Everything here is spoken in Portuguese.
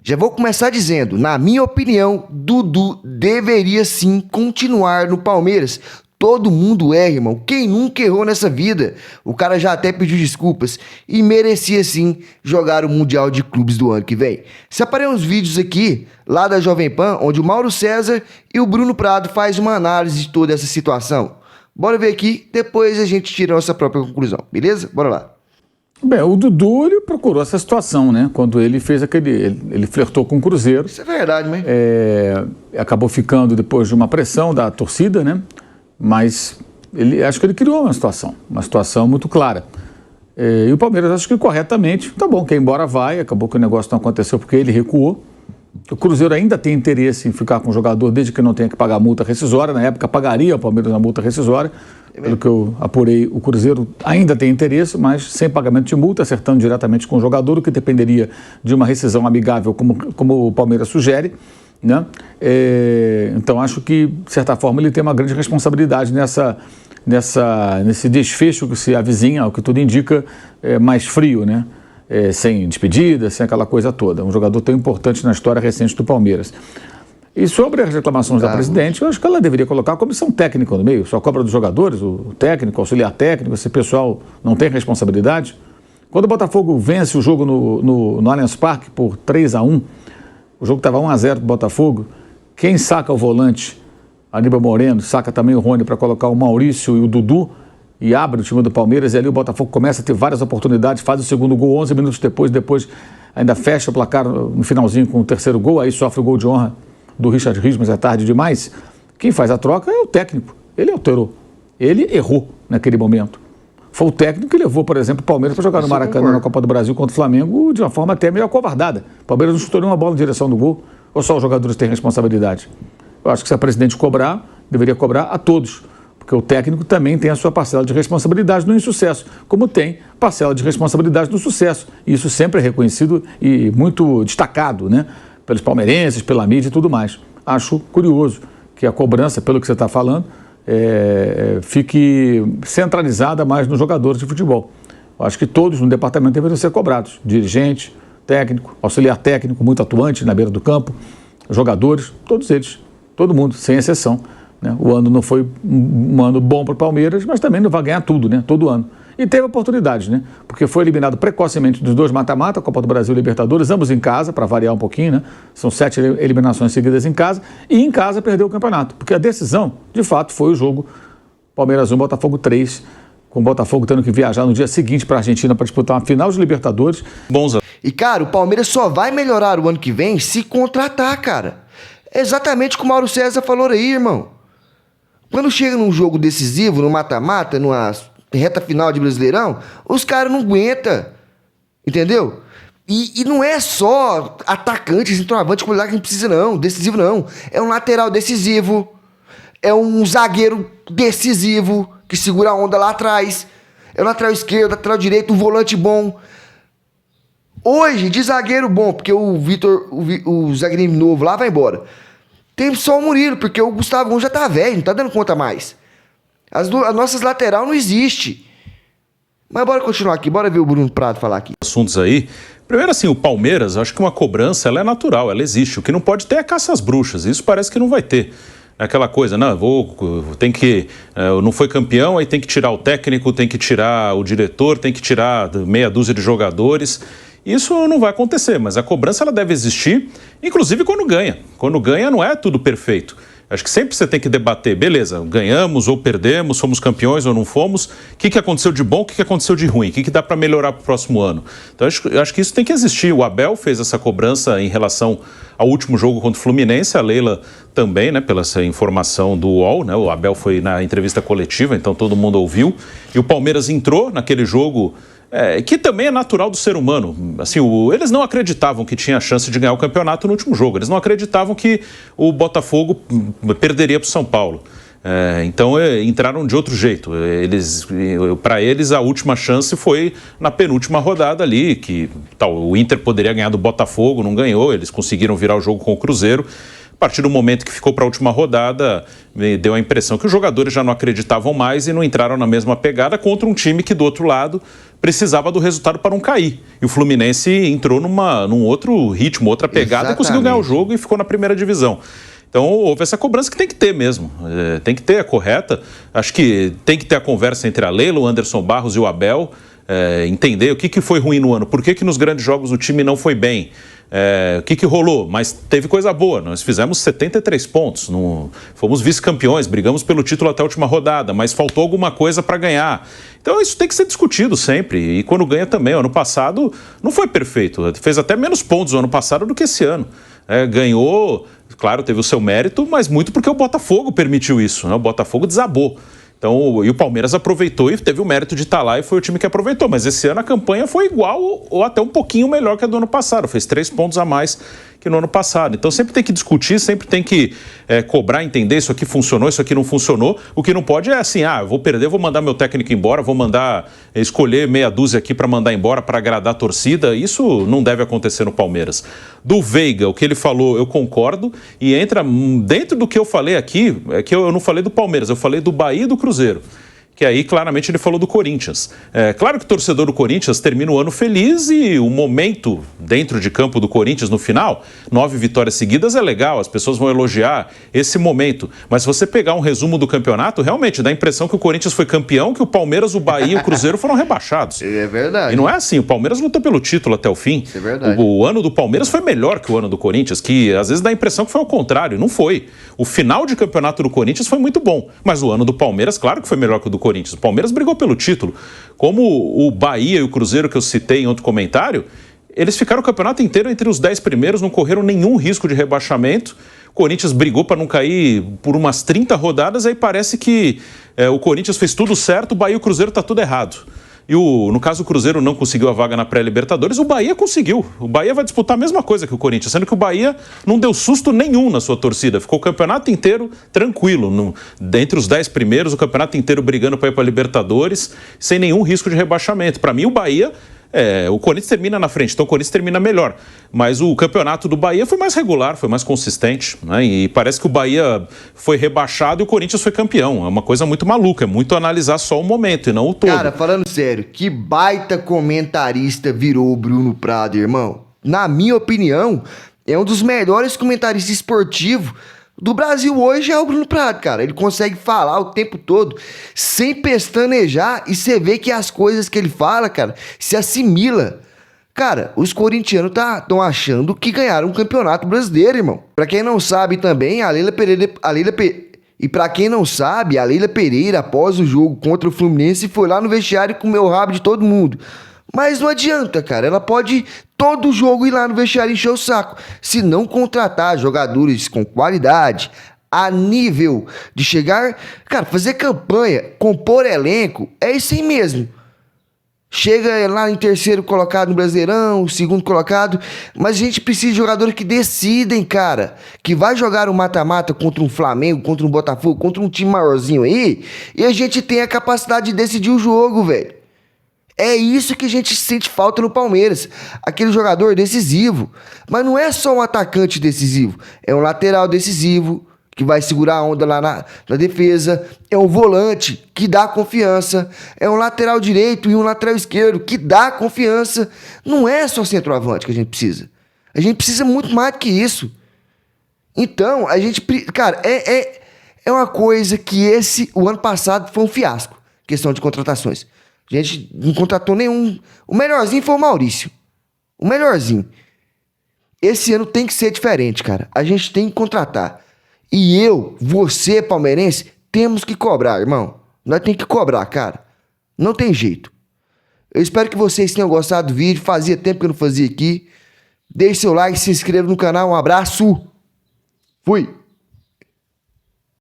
Já vou começar dizendo, na minha opinião, Dudu deveria sim continuar no Palmeiras. Todo mundo erra, irmão. Quem nunca errou nessa vida? O cara já até pediu desculpas e merecia sim jogar o Mundial de Clubes do ano que vem. Separei uns vídeos aqui, lá da Jovem Pan, onde o Mauro César e o Bruno Prado faz uma análise de toda essa situação. Bora ver aqui, depois a gente tira a nossa própria conclusão, beleza? Bora lá. Bem, o Dudu, ele procurou essa situação, né? Quando ele fez ele flertou com o Cruzeiro. Isso é verdade, né? Acabou ficando depois de uma pressão da torcida, né? Mas acho que ele criou uma situação muito clara. E o Palmeiras, acho que corretamente, tá bom, quem embora vai, acabou que o negócio não aconteceu porque ele recuou. O Cruzeiro ainda tem interesse em ficar com o jogador desde que não tenha que pagar multa rescisória. Na época pagaria o Palmeiras a multa rescisória. Pelo que eu apurei, o Cruzeiro ainda tem interesse, mas sem pagamento de multa, acertando diretamente com o jogador, o que dependeria de uma rescisão amigável, como o Palmeiras sugere, né? Então acho que, de certa forma, ele tem uma grande responsabilidade nesse desfecho que se avizinha, o que tudo indica, mais frio, né? Sem despedida, sem aquela coisa toda. Um jogador tão importante na história recente do Palmeiras. E sobre as reclamações da presidente, eu acho que ela deveria colocar a comissão técnica no meio, só cobra dos jogadores, o técnico, o auxiliar técnico, esse pessoal não tem responsabilidade. Quando o Botafogo vence o jogo no Allianz Parque por 3-1, o jogo estava 1-0 para o Botafogo, quem saca o volante, Aníbal Moreno, saca também o Rony para colocar o Maurício e o Dudu, e abre o time do Palmeiras, e ali o Botafogo começa a ter várias oportunidades, faz o segundo gol 11 minutos depois ainda fecha o placar no finalzinho com o terceiro gol, aí sofre o gol de honra do Richard Rios, mas é tarde demais. Quem faz a troca é o técnico, ele alterou, ele errou naquele momento. Foi o técnico que levou, por exemplo, o Palmeiras para jogar no Maracanã na Copa do Brasil contra o Flamengo de uma forma até meio acovardada. O Palmeiras não chutou nenhuma bola em direção do gol, ou só os jogadores têm responsabilidade? Eu acho que se a presidente cobrar, deveria cobrar a todos, porque o técnico também tem a sua parcela de responsabilidade no insucesso, como tem parcela de responsabilidade no sucesso. E isso sempre é reconhecido e muito destacado, né? Pelos palmeirenses, pela mídia e tudo mais. Acho curioso que a cobrança, pelo que você está falando, fique centralizada mais nos jogadores de futebol. Eu acho que todos no departamento deveriam ser cobrados. Dirigente, técnico, auxiliar técnico, muito atuante na beira do campo, jogadores, todos eles, todo mundo, sem exceção. Né? O ano não foi um ano bom para o Palmeiras, mas também não vai ganhar tudo, né? Todo ano. E teve oportunidades, né? Porque foi eliminado precocemente dos dois mata-mata, Copa do Brasil e Libertadores, ambos em casa, para variar um pouquinho, né? São 7 eliminações seguidas em casa, e em casa perdeu o campeonato, porque a decisão, de fato, foi o jogo Palmeiras 1, Botafogo 3, com o Botafogo tendo que viajar no dia seguinte para a Argentina para disputar uma final de Libertadores. E, cara, o Palmeiras só vai melhorar o ano que vem se contratar, cara. Exatamente como o Mauro César falou aí, irmão. Quando chega num jogo decisivo, no mata-mata, numa reta final de Brasileirão, os caras não aguentam, entendeu? E não é só atacante, centroavante, que a gente precisa não, decisivo não. É um lateral decisivo, é um zagueiro decisivo, que segura a onda lá atrás, é o lateral esquerdo, lateral direito, um volante bom. Hoje, de zagueiro bom, porque o Vitor, o zagueiro novo lá vai embora. Tem só o Murilo, porque o Gustavo Gomes já tá velho, não tá dando conta mais. As nossas lateral não existe. Mas bora continuar aqui, bora ver o Bruno Prado falar aqui. Assuntos aí. Primeiro, assim, o Palmeiras, eu acho que uma cobrança, ela é natural, ela existe. O que não pode ter é caça às bruxas, isso parece que não vai ter. É aquela coisa, não, não foi campeão, aí tem que tirar o técnico, tem que tirar o diretor, tem que tirar meia dúzia de jogadores. Isso não vai acontecer, mas a cobrança ela deve existir, inclusive quando ganha. Quando ganha não é tudo perfeito. Acho que sempre você tem que debater, beleza, ganhamos ou perdemos, fomos campeões ou não fomos, o que aconteceu de bom, o que aconteceu de ruim, o que dá para melhorar para o próximo ano. Então eu acho que isso tem que existir. O Abel fez essa cobrança em relação ao último jogo contra o Fluminense, a Leila também, né, pela essa informação do UOL, né, o Abel foi na entrevista coletiva, então todo mundo ouviu, e o Palmeiras entrou naquele jogo... que também é natural do ser humano. Assim, eles não acreditavam que tinha chance de ganhar o campeonato no último jogo. Eles não acreditavam que o Botafogo perderia para o São Paulo. Então entraram de outro jeito. Para eles, a última chance foi na penúltima rodada ali, que o Inter poderia ganhar do Botafogo, não ganhou. Eles conseguiram virar o jogo com o Cruzeiro. A partir do momento que ficou para a última rodada, me deu a impressão que os jogadores já não acreditavam mais e não entraram na mesma pegada contra um time que, do outro lado, precisava do resultado para não cair. E o Fluminense entrou num outro ritmo, outra pegada, e conseguiu ganhar o jogo e ficou na primeira divisão. Então houve essa cobrança que tem que ter mesmo, tem que ter a correta. Acho que tem que ter a conversa entre a Leila, o Anderson Barros e o Abel, entender o que foi ruim no ano, por que nos grandes jogos o time não foi bem. O que rolou? Mas teve coisa boa. Nós fizemos 73 pontos, fomos vice-campeões, brigamos pelo título até a última rodada, mas faltou alguma coisa para ganhar. Então isso tem que ser discutido sempre. E quando ganha também. O ano passado não foi perfeito, fez até menos pontos o ano passado do que esse ano. Ganhou, claro, teve o seu mérito, mas muito porque o Botafogo permitiu isso, né? O Botafogo desabou. Então, e o Palmeiras aproveitou e teve o mérito de estar lá e foi o time que aproveitou. Mas esse ano a campanha foi igual ou até um pouquinho melhor que a do ano passado. Fez 3 pontos a mais que no ano passado. Então sempre tem que discutir, sempre tem que cobrar, entender isso aqui funcionou, isso aqui não funcionou. O que não pode é assim, eu vou perder, vou mandar meu técnico embora, vou mandar escolher meia dúzia aqui para mandar embora, para agradar a torcida. Isso não deve acontecer no Palmeiras. Do Veiga, o que ele falou, eu concordo e entra dentro do que eu falei aqui, é que eu não falei do Palmeiras, eu falei do Bahia e do Cruzeiro. Que aí claramente ele falou do Corinthians. Claro que o torcedor do Corinthians termina o ano feliz e o momento dentro de campo do Corinthians no final, 9 vitórias seguidas é legal, as pessoas vão elogiar esse momento. Mas se você pegar um resumo do campeonato, realmente dá a impressão que o Corinthians foi campeão, que o Palmeiras, o Bahia e o Cruzeiro foram rebaixados. É verdade. E não é assim, o Palmeiras lutou pelo título até o fim. Isso é verdade. O ano do Palmeiras foi melhor que o ano do Corinthians, que às vezes dá a impressão que foi ao contrário, não foi. O final de campeonato do Corinthians foi muito bom, mas o ano do Palmeiras, claro que foi melhor que o do Corinthians. O Palmeiras brigou pelo título. Como o Bahia e o Cruzeiro, que eu citei em outro comentário, eles ficaram o campeonato inteiro entre os 10 primeiros, não correram nenhum risco de rebaixamento. O Corinthians brigou para não cair por umas 30 rodadas, aí parece que o Corinthians fez tudo certo, o Bahia e o Cruzeiro tá tudo errado. E no caso o Cruzeiro não conseguiu a vaga na pré-Libertadores, o Bahia conseguiu. O Bahia vai disputar a mesma coisa que o Corinthians, sendo que o Bahia não deu susto nenhum na sua torcida. Ficou o campeonato inteiro tranquilo. Dentre os 10 primeiros, o campeonato inteiro brigando para ir para a Libertadores, sem nenhum risco de rebaixamento. Para mim, o Bahia... o Corinthians termina na frente, então o Corinthians termina melhor. Mas o campeonato do Bahia foi mais regular, foi mais consistente, né? E parece que o Bahia foi rebaixado e o Corinthians foi campeão. É uma coisa muito maluca, é muito analisar só o momento e não o todo. Cara, falando sério, que baita comentarista virou o Bruno Prado, irmão. Na minha opinião, é um dos melhores comentaristas esportivos do Brasil hoje é o Bruno Prado, cara. Ele consegue falar o tempo todo sem pestanejar e você vê que as coisas que ele fala, cara, se assimila. Cara, os corintianos estão achando que ganharam um campeonato brasileiro, irmão. Pra quem não sabe também, e pra quem não sabe, a Leila Pereira, após o jogo contra o Fluminense, foi lá no vestiário e comeu o rabo de todo mundo. Mas não adianta, cara. Ela pode todo jogo ir lá no vestiário e encher o saco. Se não contratar jogadores com qualidade, a nível de chegar... Cara, fazer campanha, compor elenco, é isso aí mesmo. Chega lá em terceiro colocado no Brasileirão, segundo colocado, mas a gente precisa de jogadores que decidem, cara. Que vai jogar um mata-mata contra um Flamengo, contra um Botafogo, contra um time maiorzinho aí, e a gente tem a capacidade de decidir o jogo, velho. É isso que a gente sente falta no Palmeiras. Aquele jogador decisivo. Mas não é só um atacante decisivo. É um lateral decisivo, que vai segurar a onda lá na defesa. É um volante que dá confiança. É um lateral direito e um lateral esquerdo que dá confiança. Não é só centroavante que a gente precisa. A gente precisa muito mais do que isso. Então, a gente... Cara, é uma coisa que o ano passado foi um fiasco. Questão de contratações. A gente não contratou nenhum. O melhorzinho foi o Maurício. O melhorzinho. Esse ano tem que ser diferente, cara. A gente tem que contratar. E você, palmeirense, temos que cobrar, irmão. Nós temos que cobrar, cara. Não tem jeito. Eu espero que vocês tenham gostado do vídeo. Fazia tempo que eu não fazia aqui. Deixe seu like, se inscreva no canal. Um abraço. Fui.